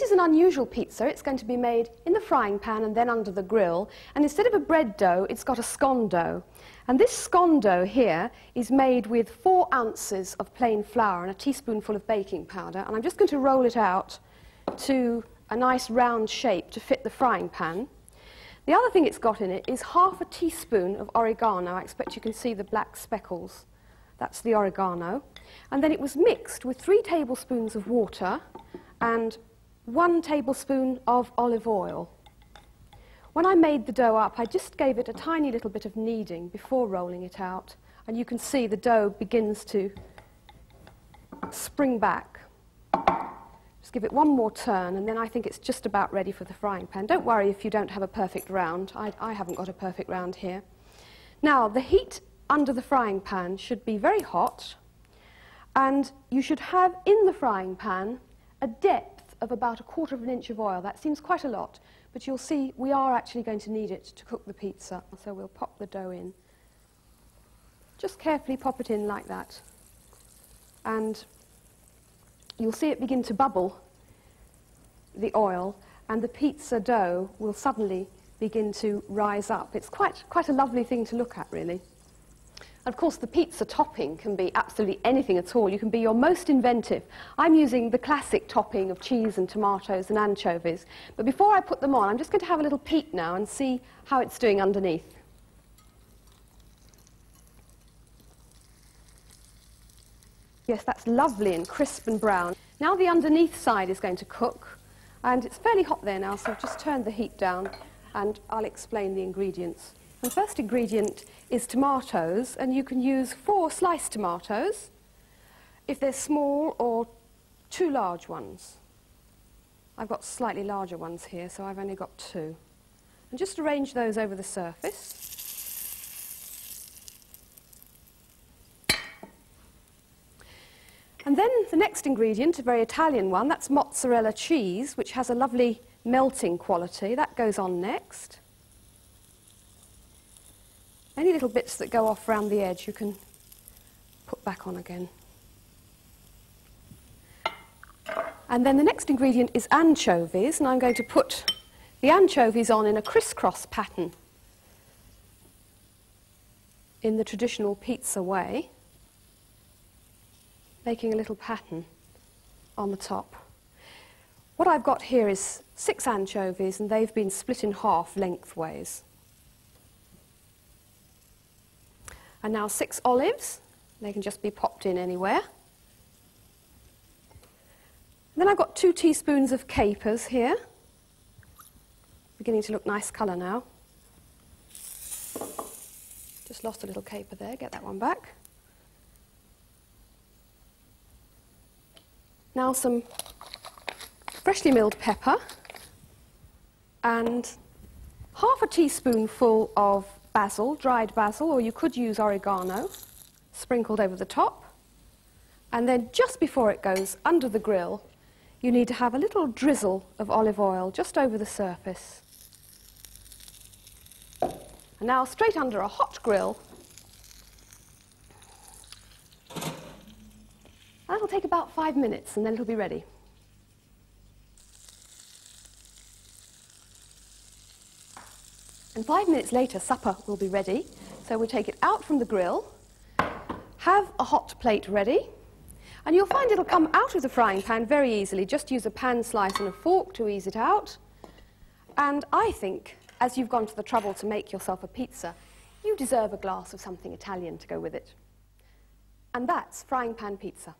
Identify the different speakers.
Speaker 1: is an unusual pizza. It's going to be made in the frying pan and then under the grill. And instead of a bread dough, it's got a scone dough. And this scone dough here is made with 4 ounces of plain flour and a teaspoonful of baking powder. And I'm just going to roll it out to a nice round shape to fit the frying pan. The other thing it's got in it is half a teaspoon of oregano. I expect you can see the black speckles. That's the oregano. And then it was mixed with 3 tablespoons of water and 1 tablespoon of olive oil. When I made the dough up, I just gave it a tiny little bit of kneading before rolling it out. And you can see the dough begins to spring back. Just give it one more turn, and then I think it's just about ready for the frying pan. Don't worry if you don't have a perfect round. I haven't got a perfect round here. Now, the heat under the frying pan should be very hot, and you should have in the frying pan a depth of about 1/4 inch of oil. That seems quite a lot, but you'll see we are actually going to need it to cook the pizza. So we'll pop the dough in. Just carefully pop it in like that. And you'll see it begin to bubble, the oil, and the pizza dough will suddenly begin to rise up. It's quite a lovely thing to look at, really. Of course, the pizza topping can be absolutely anything at all. You can be your most inventive. I'm using the classic topping of cheese and tomatoes and anchovies. But before I put them on, I'm just going to have a little peek now and see how it's doing underneath. Yes, that's lovely and crisp and brown. Now the underneath side is going to cook. And it's fairly hot there now, so I've just turned the heat down and I'll explain the ingredients. The first ingredient is tomatoes, and you can use 4 sliced tomatoes if they're small or 2 large ones. I've got slightly larger ones here, so I've only got 2. And just arrange those over the surface. And then the next ingredient, a very Italian one, that's mozzarella cheese, which has a lovely melting quality. That goes on next. Any little bits that go off around the edge you can put back on again. And then the next ingredient is anchovies, and I'm going to put the anchovies on in a crisscross pattern in the traditional pizza way, making a little pattern on the top. What I've got here is 6 anchovies, and they've been split in half lengthways. And now 6 olives. They can just be popped in anywhere. And then I've got 2 teaspoons of capers here. Beginning to look nice colour now. Just lost a little caper there. Get that one back. Now some freshly milled pepper and half a teaspoonful of basil, dried basil, or you could use oregano, sprinkled over the top. And then just before it goes under the grill, you need to have a little drizzle of olive oil just over the surface. And now straight under a hot grill. That'll take about 5 minutes and then it'll be ready. And 5 minutes later, supper will be ready. So we take it out from the grill, have a hot plate ready, and you'll find it'll come out of the frying pan very easily. Just use a pan slice and a fork to ease it out. And I think, as you've gone to the trouble to make yourself a pizza, you deserve a glass of something Italian to go with it. And that's frying pan pizza.